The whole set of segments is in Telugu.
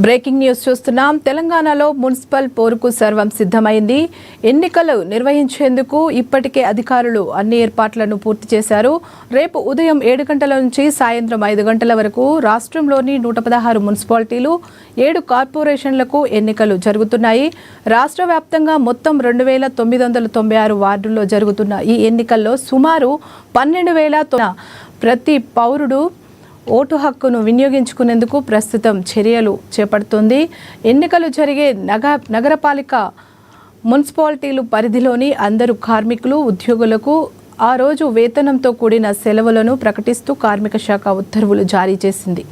బ్రేకింగ్ న్యూస్ చూస్తున్నాం. తెలంగాణలో మున్సిపల్ పోరుకు సర్వం సిద్ధమైంది. ఎన్నికలు నిర్వహించేందుకు ఇప్పటికే అధికారులు అన్ని ఏర్పాట్లను పూర్తి చేశారు. రేపు ఉదయం 7 గంటల నుంచి సాయంత్రం 5 గంటల వరకు రాష్ట్రంలోని 116 మున్సిపాలిటీలు 7 కార్పొరేషన్లకు ఎన్నికలు జరుగుతున్నాయి. రాష్ట్ర వ్యాప్తంగా మొత్తం 2996 వార్డుల్లో జరుగుతున్న ఈ ఎన్నికల్లో సుమారు 12,000 ప్రతి పౌరుడు ఓటు హక్కును వినియోగించుకునేందుకు ప్రస్తుతం చర్యలు చేపడుతోంది. ఎన్నికలు జరిగే నగరపాలిక మున్సిపాలిటీలు పరిధిలోని అందరూ కార్మికులు, ఉద్యోగులకు ఆ రోజు వేతనంతో కూడిన సెలవులను ప్రకటిస్తూ కార్మిక శాఖ ఉత్తర్వులు జారీ చేసింది.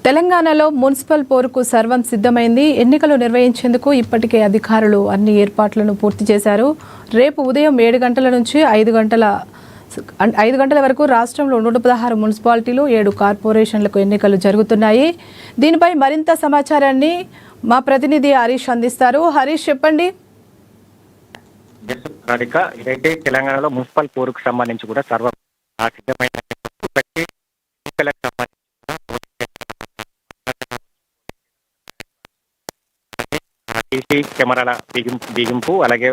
తెలంగాణలో మున్సిపల్ పోరుకు సర్వం సిద్ధమైంది. ఎన్నికలు నిర్వహించేందుకు ఇప్పటికే అధికారులు అన్ని ఏర్పాట్లను పూర్తి చేశారు. రేపు ఉదయం 7 గంటల నుంచి 5 గంటల వరకు రాష్ట్రంలో 116 మున్సిపాలిటీలు 7 కార్పొరేషన్లకు ఎన్నికలు జరుగుతున్నాయి. దీనిపై మరింత సమాచారాన్ని మా ప్రతినిధి హరీష్ అందిస్తారు. హరీష్, చెప్పండి. రాధిక, ఇదైతే తెలంగాణలో మున్సిపల్ పోరుకు సంబంధించి కూడా సిద్ధమైన ఎన్నికలకు సంబంధించి సీసీ కెమెరాల బిగింపు అలాగే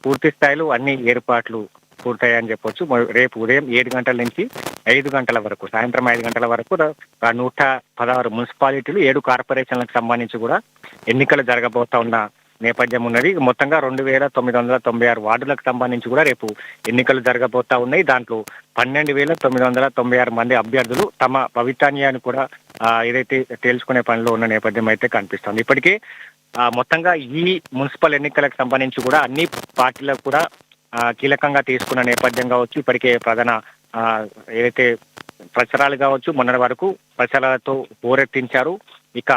పూర్తి స్థాయిలో అన్ని ఏర్పాట్లు పూర్తయ్యాయని చెప్పొచ్చు. రేపు ఉదయం 7 గంటల నుంచి 5 గంటల వరకు, సాయంత్రం 5 గంటల వరకు 116 మున్సిపాలిటీలు 7 కార్పొరేషన్లకు సంబంధించి కూడా ఎన్నికలు జరగబోతా ఉన్న నేపథ్యం ఉన్నది. మొత్తంగా 2996 వార్డులకు సంబంధించి కూడా రేపు ఎన్నికలు జరగబోతా ఉన్నాయి. దాంట్లో 12,996 మంది అభ్యర్థులు తమ భవితవ్యాన్ని కూడా ఏదైతే తేల్చుకునే పనిలో ఉన్న నేపథ్యం అయితే కనిపిస్తుంది. ఇప్పటికే మొత్తంగా ఈ మున్సిపల్ ఎన్నికలకు సంబంధించి కూడా అన్ని పార్టీలకు కూడా కీలకంగా తీసుకున్న నేపథ్యం కావచ్చు. ఇప్పటికే ప్రధాన ఏదైతే ప్రచారాలు కావచ్చు, మొన్నటి వరకు ప్రచారాలతో హోరెత్తించారు. ఇక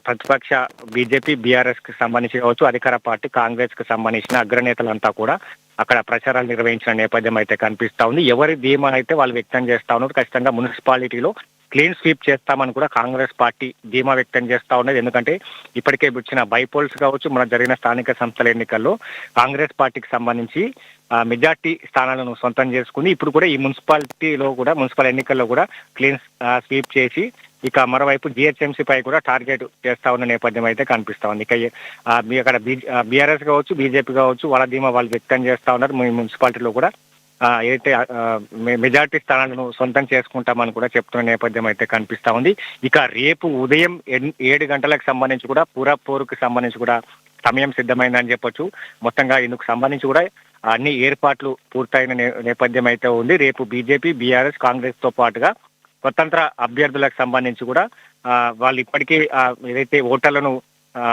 ప్రతిపక్ష బీజేపీ, బీఆర్ఎస్ కి సంబంధించి కావచ్చు, అధికార పార్టీ కాంగ్రెస్ కి సంబంధించిన అగ్రనేతలంతా కూడా అక్కడ ప్రచారాలు నిర్వహించిన నేపథ్యం అయితే కనిపిస్తా ఉంది. ఎవరి ధీమా అయితే వాళ్ళు వ్యక్తం చేస్తా ఉన్నారు. ఖచ్చితంగా మున్సిపాలిటీలో క్లీన్ స్వీప్ చేస్తామని కూడా కాంగ్రెస్ పార్టీ ధీమా వ్యక్తం చేస్తా ఉన్నది. ఎందుకంటే ఇప్పటికే వచ్చిన బైపోల్స్ కావచ్చు, మన జరిగిన స్థానిక సంస్థల ఎన్నికల్లో కాంగ్రెస్ పార్టీకి సంబంధించి మెజార్టీ స్థానాలను సొంతం చేసుకుని ఇప్పుడు కూడా ఈ మున్సిపల్ ఎన్నికల్లో కూడా క్లీన్ స్వీప్ చేసి ఇక మరోవైపు జిహెచ్ఎంసీ పై కూడా టార్గెట్ చేస్తా ఉన్న నేపథ్యం అయితే కనిపిస్తా ఉంది. ఇక అక్కడ బీఆర్ఎస్ కావచ్చు, బీజేపీ కావచ్చు, వాళ్ళ ధీమా వాళ్ళు వ్యక్తం చేస్తా ఉన్నారు. మీ మున్సిపాలిటీలో కూడా ఏదైతే మెజార్టీ స్థానాలను సొంతం చేసుకుంటామని కూడా చెప్తున్న నేపథ్యం అయితే కనిపిస్తా ఉంది. ఇక రేపు ఉదయం 7 గంటలకు సంబంధించి కూడా పోరుకు సంబంధించి కూడా సమయం సిద్ధమైందని చెప్పొచ్చు. మొత్తంగా ఇందుకు సంబంధించి కూడా అన్ని ఏర్పాట్లు పూర్తయిన నేపథ్యం అయితే ఉంది. రేపు బీజేపీ, బీఆర్ఎస్, కాంగ్రెస్ తో పాటుగా స్వతంత్ర అభ్యర్థులకు సంబంధించి కూడా వాళ్ళు ఇప్పటికీ ఏదైతే ఓటర్లను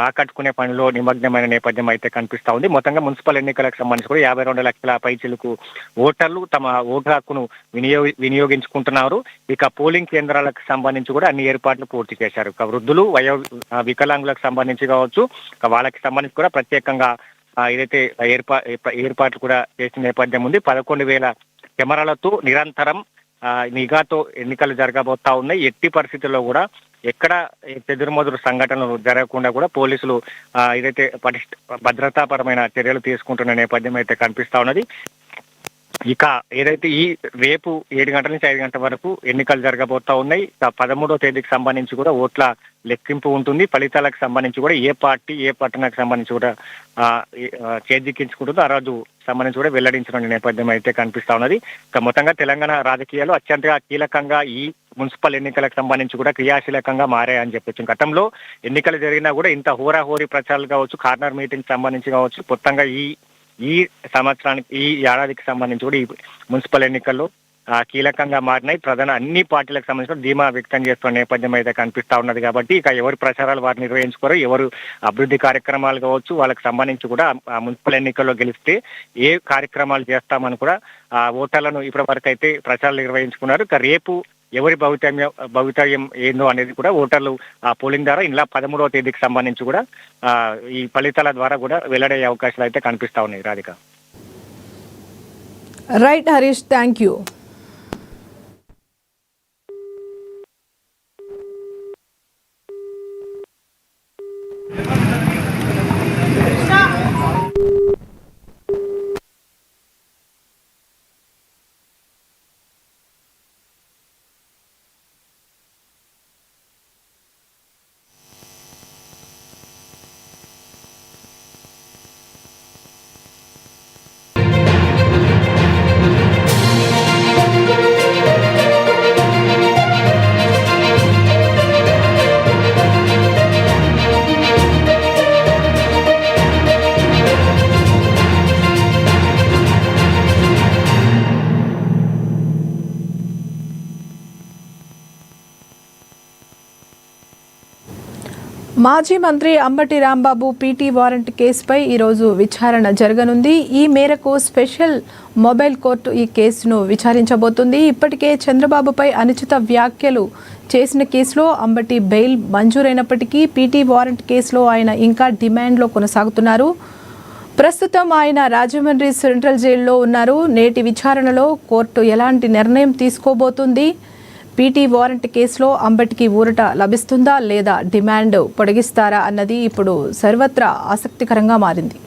ఆకట్టుకునే పనిలో నిమగ్నమైన నేపథ్యం అయితే కనిపిస్తా ఉంది. మొత్తంగా మున్సిపల్ ఎన్నికలకు సంబంధించి కూడా 52 లక్షల పైచిలకు ఓటర్లు తమ ఓటు హక్కును వినియోగించుకుంటున్నారు. ఇక పోలింగ్ కేంద్రాలకు సంబంధించి కూడా అన్ని ఏర్పాట్లు పూర్తి చేశారు. ఇక వృద్ధులు, వికలాంగులకు సంబంధించి కావచ్చు, వాళ్ళకి సంబంధించి కూడా ప్రత్యేకంగా ఏదైతే ఏర్పాట్లు కూడా చేసిన నేపథ్యం ఉంది. 11,000 కెమెరాలతో నిరంతరం నిఘాతో ఎన్నికలు జరగబోతా ఉన్నాయి. ఎట్టి పరిస్థితుల్లో కూడా ఎక్కడ చెదురుమదురు సంఘటనలు జరగకుండా కూడా పోలీసులు ఏదైతే భద్రతాపరమైన చర్యలు తీసుకుంటున్న నేపథ్యం అయితే కనిపిస్తా ఉన్నది. ఇక ఏదైతే ఈ రేపు 7 గంటల నుంచి 5 గంటల వరకు ఎన్నికలు జరగబోతా ఉన్నాయి. 13వ తేదీకి సంబంధించి కూడా ఓట్ల లెక్కింపు ఉంటుంది. ఫలితాలకు సంబంధించి కూడా ఏ పార్టీ ఏ పట్టణానికి సంబంధించి కూడా చేజిక్కించుకుంటుందో ఆ రోజు సంబంధించి కూడా వెల్లడించిన నేపథ్యం అయితే కనిపిస్తా ఉన్నది. ఇక మొత్తంగా తెలంగాణ రాజకీయాలు అత్యంత కీలకంగా ఈ మున్సిపల్ ఎన్నికలకు సంబంధించి కూడా క్రియాశీలకంగా మారాయని చెప్పొచ్చు. గతంలో ఎన్నికలు జరిగినా కూడా ఇంత హోరాహోరీ ప్రచారాలు కావచ్చు, కార్నర్ మీటింగ్ సంబంధించి కావచ్చు, మొత్తంగా ఈ సంవత్సరానికి ఈ ఏడాదికి సంబంధించి కూడా ఈ మున్సిపల్ ఎన్నికల్లో కీలకంగా మారినాయి. ప్రధాన అన్ని పార్టీలకు సంబంధించిన ధీమా వ్యక్తం చేస్తున్న నేపథ్యం అయితే కనిపిస్తా ఉన్నది. కాబట్టి ఇక ఎవరి ప్రచారాలు వారు నిర్వహించుకోరు, ఎవరు అభివృద్ధి కార్యక్రమాలు కావచ్చు, వాళ్ళకి సంబంధించి కూడా మున్సిపల్ ఎన్నికల్లో గెలిస్తే ఏ కార్యక్రమాలు చేస్తామని కూడా ఓటర్లను ఇప్పటి వరకు అయితే ప్రచారాలు నిర్వహించుకున్నారు. ఇక రేపు ఎవరి భవితవ్యం ఏందో అనేది కూడా ఓటర్లు పోలింగ్ ద్వారా ఇలా 13వ తేదీకి సంబంధించి కూడా ఈ ఫలితాల ద్వారా కూడా వెల్లడయ్యే అవకాశాలు అయితే కనిపిస్తా ఉన్నాయి. Radhika. Right Harish, thank you. మాజీ మంత్రి అంబటి రాంబాబు పీటీ వారెంట్ కేసుపై ఈరోజు విచారణ జరగనుంది. ఈ మేరకు స్పెషల్ మొబైల్ కోర్టు ఈ కేసును విచారించబోతుంది. ఇప్పటికే చంద్రబాబుపై అనుచిత వ్యాఖ్యలు చేసిన కేసులో అంబటి బెయిల్ మంజూరైనప్పటికీ పీటీ వారెంట్ కేసులో ఆయన ఇంకా డిమాండ్లో కొనసాగుతున్నారు. ప్రస్తుతం ఆయన రాజమండ్రి సెంట్రల్ జైల్లో ఉన్నారు. నేటి విచారణలో కోర్టు ఎలాంటి నిర్ణయం తీసుకోబోతుంది? పీటీ వారెంట్ కేసులో అంబటికి ఊరట లభిస్తుందా లేదా డిమాండ్ పొడిగిస్తారా అన్నది ఇప్పుడు సర్వత్రా ఆసక్తికరంగా మారింది.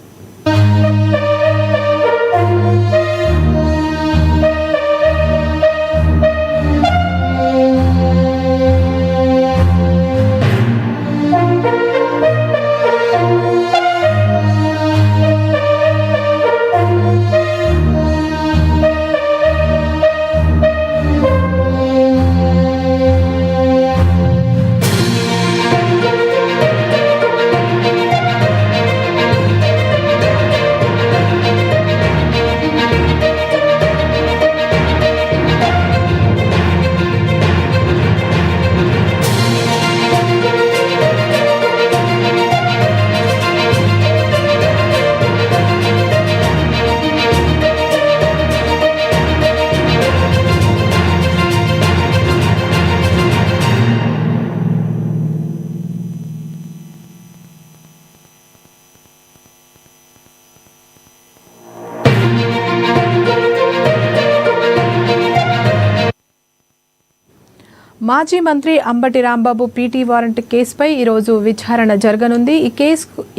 మాజీ మంత్రి అంబటి రాంబాబు పీటీ వారెంట్ కేసుపై ఈరోజు విచారణ జరగనుంది.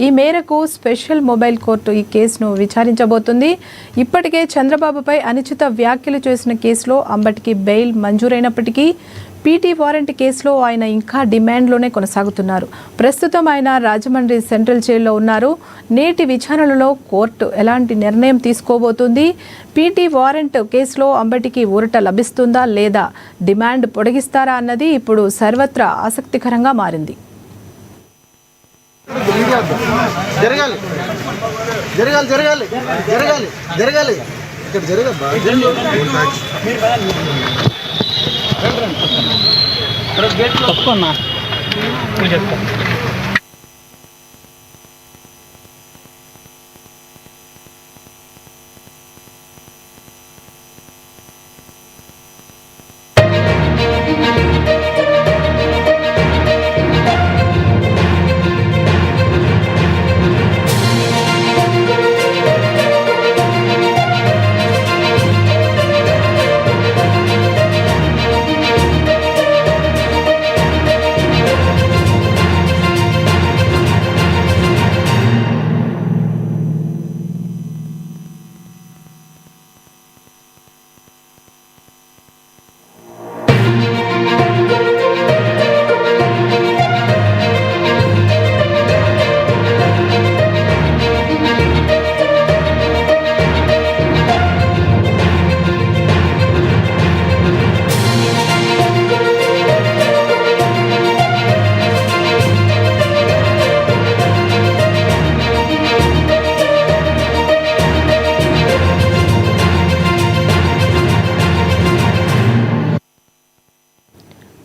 ఈ మేరకు స్పెషల్ మొబైల్ కోర్టు ఈ కేసును విచారించబోతుంది. ఇప్పటికే చంద్రబాబుపై అనుచిత వ్యాఖ్యలు చేసిన కేసులో అంబటికి బెయిల్ మంజూరైనప్పటికీ పీటీ వారెంట్ కేసులో ఆయన ఇంకా డిమాండ్లోనే కొనసాగుతున్నారు. ప్రస్తుతం ఆయన రాజమండ్రి సెంట్రల్ జైల్లో ఉన్నారు. నేటి విచారణలో కోర్టు ఎలాంటి నిర్ణయం తీసుకోబోతుంది? పీటీ వారెంట్ కేసులో అంబటికి ఊరట లభిస్తుందా లేదా డిమాండ్ పొడిగిస్తారా అన్నది ఇప్పుడు సర్వత్రా ఆసక్తికరంగా మారింది. తప్పన్నా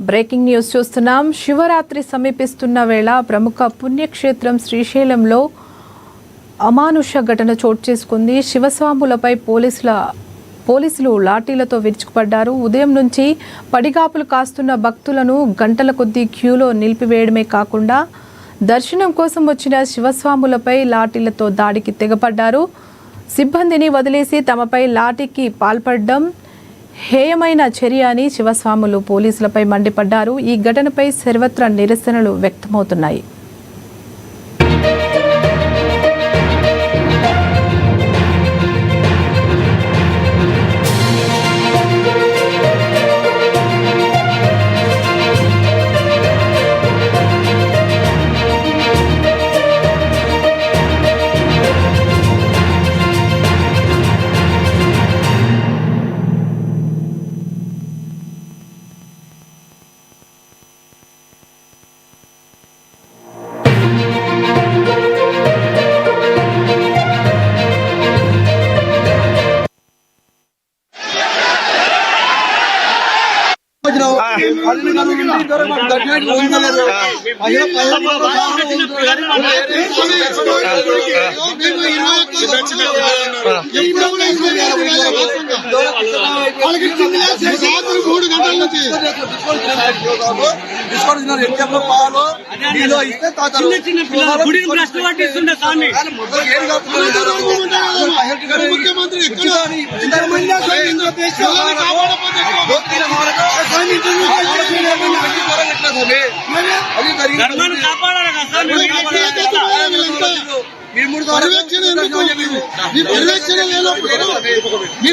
బ్రేకింగ్ న్యూస్ చూస్తున్నాం. శివరాత్రి సమీపిస్తున్న వేళ ప్రముఖ పుణ్యక్షేత్రం శ్రీశైలంలో అమానుష ఘటన చోటు చేసుకుంది. శివస్వాములపై పోలీసులు లాఠీలతో విరుచుకుపడ్డారు. ఉదయం నుంచి పడిగాపులు కాస్తున్న భక్తులను గంటల కొద్దీ క్యూలో నిలిపివేయడమే కాకుండా దర్శనం కోసం వచ్చిన శివస్వాములపై లాఠీలతో దాడికి తెగపడ్డారు. సిబ్బందిని వదిలేసి తమపై లాఠీకి పాల్పడడం హేయమైన చర్య అని శివస్వాములు పోలీసులపై మండిపడ్డారు. ఈ ఘటనపై సర్వత్రా నిరసనలు వ్యక్తమవుతున్నాయి.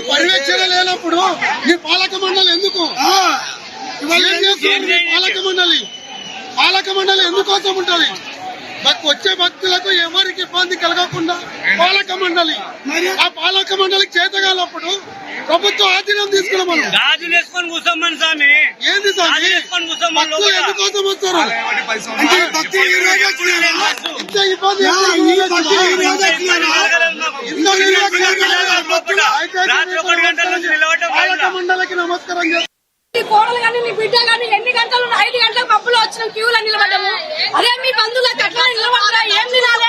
పర్యవేక్షణ లేనప్పుడు మీ పాలక మండలి ఎందుకు పాలక మండలి ఎందుకోసం ఉంటది? వచ్చే భక్తులకు ఎవరికి ఇబ్బంది కలగకుండా పాలక మండలి, ఆ పాలక మండలికి చేతగాలప్పుడు ప్రభుత్వం ఆధీనం తీసుకున్నాం. మనం ఏంది స్వామి భక్తులు ఎందుకోసం వస్తారు? ఇంత ఇబ్బంది పాలక మండలికి నమస్కారం చేస్తాం. కోడలు కానీ నీ బిడ్డ కానీ ఎన్ని గంటలు 5 గంటలకు పప్పులో వచ్చిన క్యూలో నిలబడ్డాము. అదే మీ బంధువులకు అట్లా నిలబడరా? ఏం తినాలి?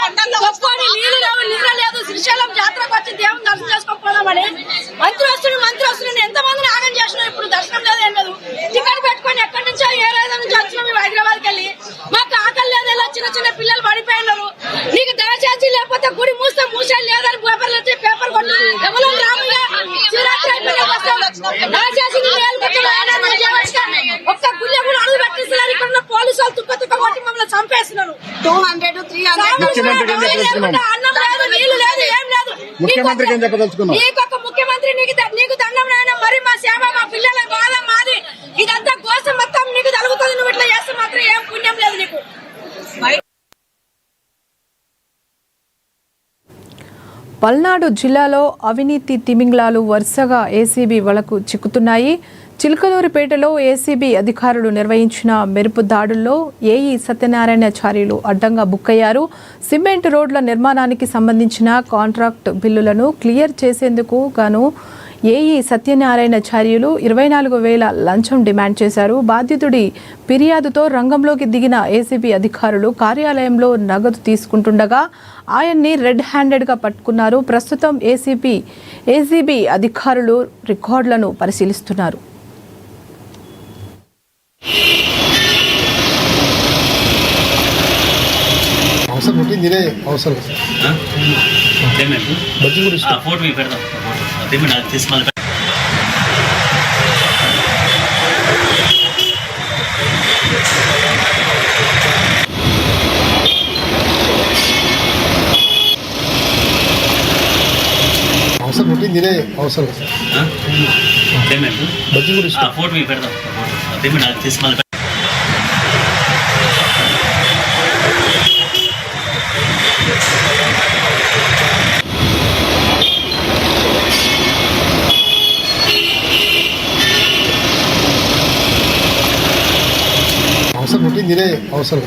ఒప్పుకొని నీళ్లు లేవు, నిద్ర లేదు. శ్రీశైలం జాతరకు వచ్చి దేవుని దర్శనం చేసుకోకపోదామని మంత్రి వస్తున్నాను ఎంతమందిని ఆగం చేసినాం. ఇప్పుడు దర్శనం లేదు, ఏం లేదు. టికెట్ పెట్టుకొని ఎక్కడి నుంచో ఏ రైలు నుంచి వచ్చినాం మేము హైదరాబాద్కి వెళ్ళి. మాకు ఆకలి లేదు, ఇలా చిన్న చిన్న పిల్లలు పడిపోయినారు. నీకు దయచేసి లేకపోతే గుడి మూసే లేదని పేపర్లు వచ్చి పేపర్ కొట్టి ఎవరో రామయ్య శివరాత్రి అయిపోయినా దయచేసి ఒక్క గుళ్ళ కూడా 200, 300 అన్నం లేదు, నీళ్లు లేదు, ఏం లేదు. ముఖ్యమంత్రికి ఏం చెప్పదలుచుకున్నావు? నీకొక ముఖ్యమంత్రి నీకు దండం నాయన. మరి మా సేవ, మా పిల్లల బాధ మాది. ఇదంతా కోసం మొత్తం నీకు జరుగుతుంది. నువ్వు ఇట్లా చేస్తే మాత్రం ఏం పుణ్యం లేదు నీకు. పల్నాడు జిల్లాలో అవినీతి తిమింగ్లాలు వరుసగా ఏసీబీ వలకు చిక్కుతున్నాయి. చిలకలూరిపేటలో ఏసీబీ అధికారులు నిర్వహించిన మెరుపు దాడుల్లో ఏఈ సత్యనారాయణాచార్యులు అడ్డంగా బుక్కయ్యారు. సిమెంట్ రోడ్ల నిర్మాణానికి సంబంధించిన కాంట్రాక్ట్ బిల్లులను క్లియర్ చేసేందుకు గాను ఏఈ సత్యనారాయణాచార్యులు 24,000 లంచం డిమాండ్ చేశారు. బాధితుడి ఫిర్యాదుతో రంగంలోకి దిగిన ఏసీబీ అధికారులు కార్యాలయంలో నగదు తీసుకుంటుండగా ఆయన్ని రెడ్ హ్యాండెడ్గా పట్టుకున్నారు. ప్రస్తుతం ఏసీబీ అధికారులు రికార్డులను పరిశీలిస్తున్నారు. అవసరం పుట్టింది ఇదే అవసరం. బజ్జీ కూడా ఇష్టం. ఫోటో పెడదాం. పేమెంట్ అది తీసి మళ్ళీ అవసరం పుట్టింది ఇదే అవసరం. పేమెంట్ బజ్జీ కూడా ఇష్టం. ఫోటో పెడదాం. పేమెంట్ అది తీసి మళ్ళీ అవసరం పుట్టింది ఇదే అవసరం.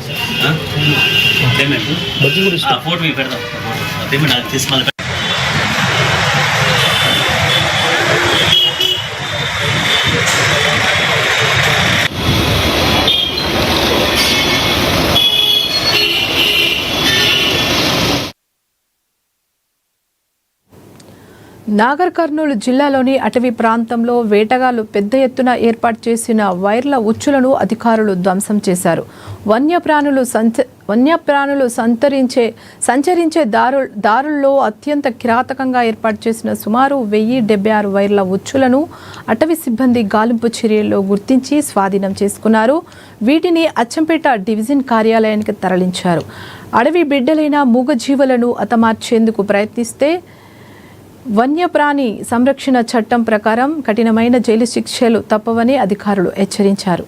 పేమెంట్ బజ్జీ కూడా ఇష్టం. ఫోటో పెడదాం. పేమెంట్ అది తీసి మళ్ళీ నాగర్ కర్నూలు జిల్లాలోని అటవీ ప్రాంతంలో వేటగాళ్లు పెద్ద ఎత్తున ఏర్పాటు చేసిన వైర్ల ఉచ్చులను అధికారులు ధ్వంసం చేశారు. వన్యప్రాణులు సంచరించే దారుల్లో అత్యంత కిరాతకంగా ఏర్పాటు చేసిన సుమారు 1076 వైర్ల ఉచ్చులను అటవీ సిబ్బంది గాలింపు చర్యల్లో గుర్తించి స్వాధీనం చేసుకున్నారు. వీటిని అచ్చంపేట డివిజన్ కార్యాలయానికి తరలించారు. అడవి బిడ్డలైన మూగజీవులను హతమార్చేందుకు ప్రయత్నిస్తే వన్యప్రాణి సంరక్షణ చట్టం ప్రకారం కఠినమైన జైలు శిక్షలు తప్పవని అధికారులు హెచ్చరించారు.